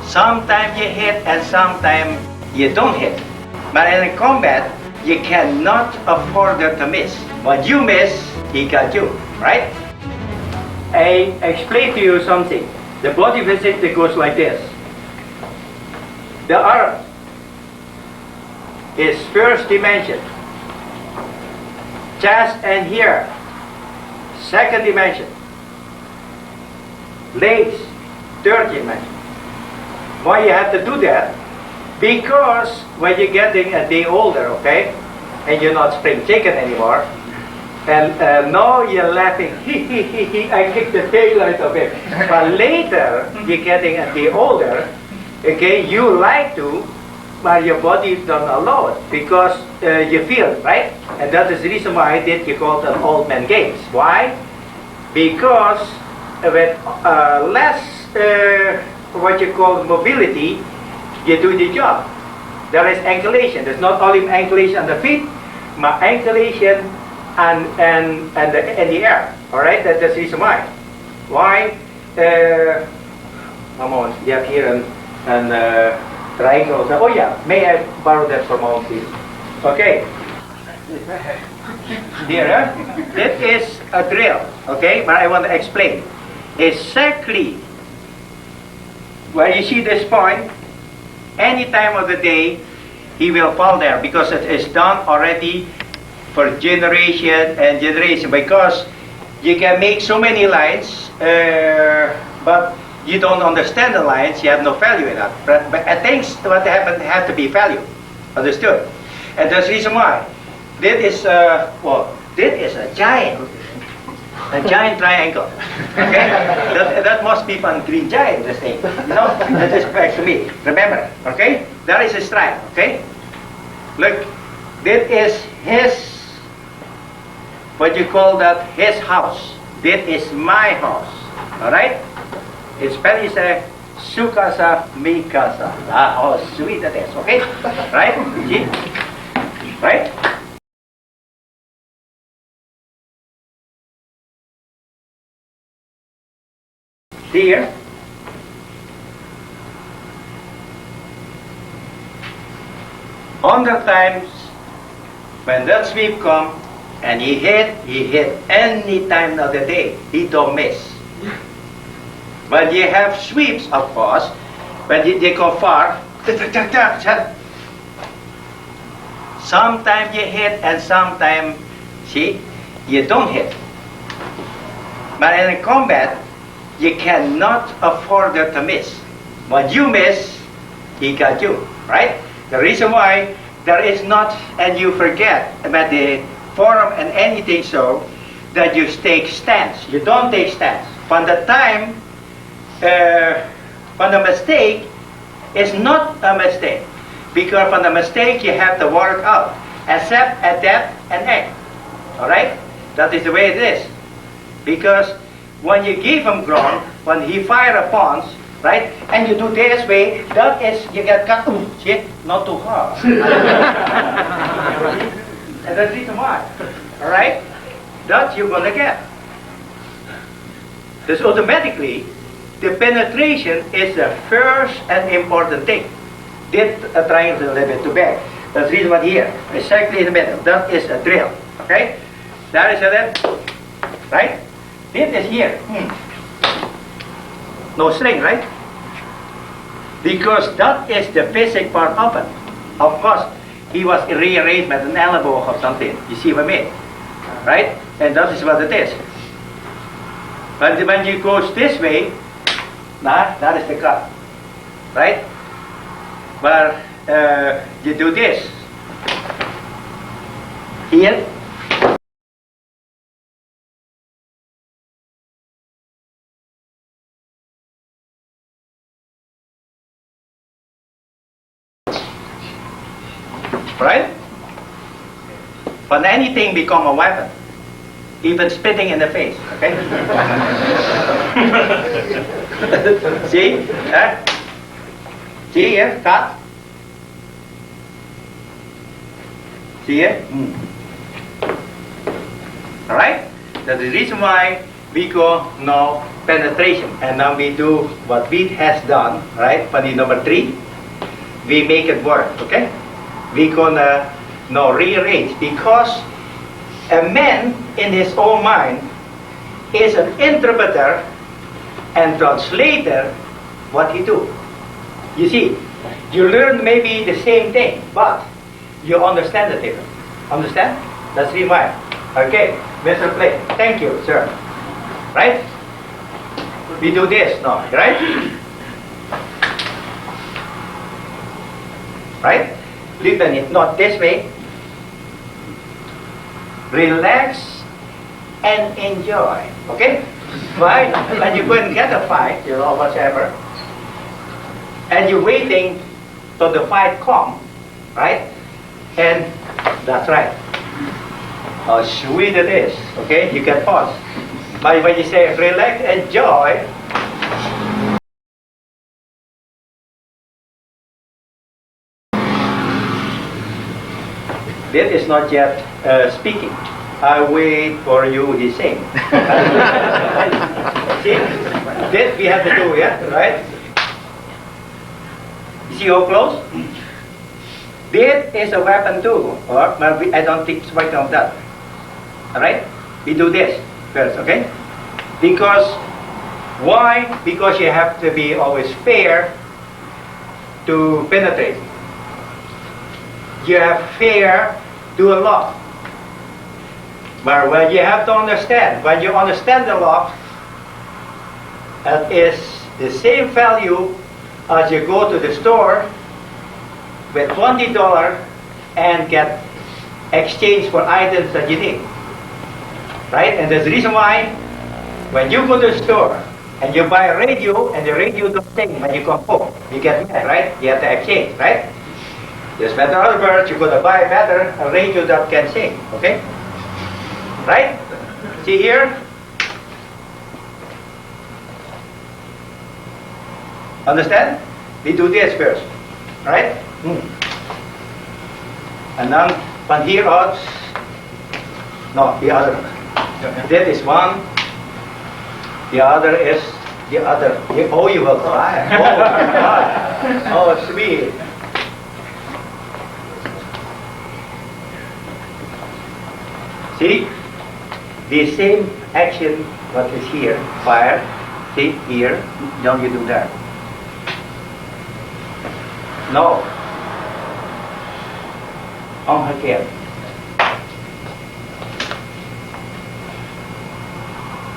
Sometimes you hit and sometimes you don't hit. But in combat, you cannot afford to miss. When you miss, he got you, right? I explain to you something. The body physics that goes like this. The arm is first dimension. Chest and here, second dimension. Legs, third dimension. Why you have to do that? Because when you're getting a day older, okay, and you're not spring chicken anymore, and now you're laughing, I kicked the tail out of it. But later, you're getting a day older, okay, you like to, but your body don't allow it because you feel it, right? And that is the reason why I did, you call it an old man games. Why? Because with less, what you call mobility, you do the job. There is ankylation. There's not only ankylation on the feet, but ankylation and the air. All right, that's the reason why. Why? Come on, you have here and triangle. Oh yeah, may I borrow that for a moment, please? Okay. Here, that is a drill. Okay, but I want to explain exactly where you see this point. Any time of the day, he will fall there because it is done already for generation and generation. Because you can make so many lines, but you don't understand the lines, you have no value in that. But things what happen have to be value, understood? And that's the reason why. This is this is a giant triangle. Okay, that must be from Green Giant. This thing, you know, that is back to me. Remember, okay? That is his tribe. Okay, look, this is his. What you call that? His house. This is my house. All right. In Spanish, su casa, mi casa. Ah, how sweet that is. Okay, right? See? Right? Here, on the times when that sweep come and he hit any time of the day, he don't miss. But you have sweeps, of course, when they go far. Sometimes you hit and sometimes, see, you don't hit. But in combat, you cannot afford to miss. When you miss, he got you, right? The reason why there is not, and you forget about the forum and anything so, that you take stance. You don't take stance. From the time, from the mistake, is not a mistake. Because from the mistake, you have to work out. Accept, adapt, and act. All right? That is the way it is. Because when you give him ground, when he fire upon, right, and you do this way, that is, you get cut, see, not too hard. And that's the reason why, all right, that you're going to get. Because automatically, the penetration is the first and important thing. This triangle a little bit too big. That's the reason why here, exactly in the middle, that is a drill, okay? That is a drill, right? This is here. No string, right? Because that is the basic part of it. Of course, he was rearranged with an elbow or something. You see what I mean? Right? And that is what it is. But when you go this way, that is the cut. Right? But you do this. Here. Right? But anything become a weapon. Even spitting in the face. Okay? See? See here? Cut. See here? Alright? That's the reason why we go no penetration. And now we do what Witt has done, right? For the number 3, we make it work, okay? We gonna no rearrange, because a man in his own mind is an interpreter and translator what he do. You see, you learn maybe the same thing, but you understand it different. Understand? That's the why. Okay, Mr. Play. Thank you, sir. Right? We do this now, right? Right? Listen it, not this way. Relax and enjoy. Okay? Right? When you go and get a fight, you know, whatever, and you're waiting till the fight come, right? And that's right. How sweet it is. Okay? You can pause. But when you say relax, enjoy, that is not yet speaking. I wait for you, he sing. See? That we have to do, yeah? Right? See how close? That is a weapon too. Or I don't think it's right of that. Alright? We do this first, okay? Because, why? Because you have to be always fair to penetrate. You have fair to a law. But when you have to understand, when you understand the law, that is the same value as you go to the store with $20 and get exchange for items that you need. Right? And there's a reason why when you go to the store and you buy a radio and the radio don't sing when you come home, you get mad, right? You have to exchange, right? There's better other words, you're going to buy a radio that can sing, okay? Right? See here? Understand? We do this first, right? And then from here out, no, the other. That is one. The other is the other. Oh, you will cry. Oh, God. Oh, sweet. See? The same action what is here, fire, see here, don't you do that. No. On her head.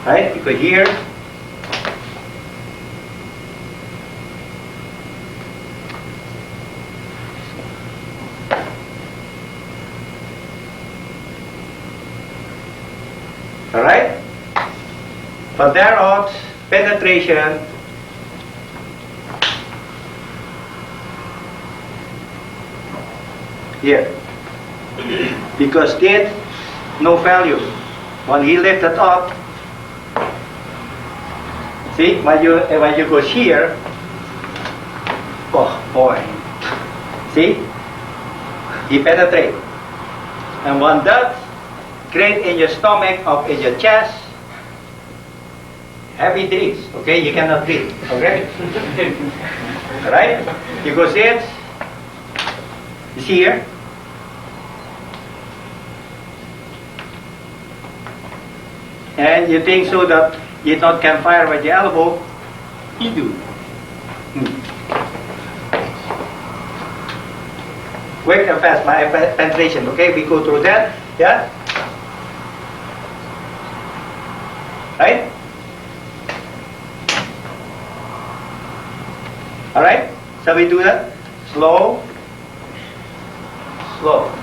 Right? Because here, alright? From there out, penetration. Here. Because that, no value. When he lifted up, see, when you go here, oh boy. See? He penetrates. And when that create in your stomach or in your chest, heavy drinks, okay? You cannot breathe, okay? Right? You go see it. You see here? And you think so that you not can fire with your elbow, you do. Quick and fast, my penetration, okay? We go through that, yeah? Right? Alright? So we do that? Slow. Slow.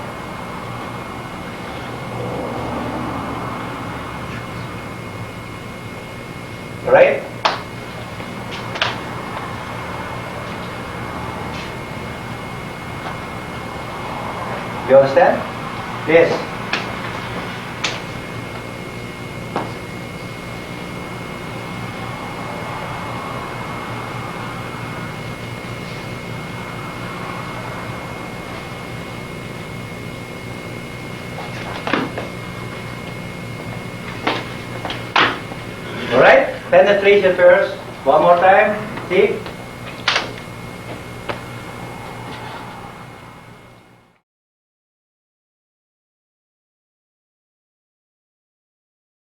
Alright? You understand? Yes. penetration first. One more time. See?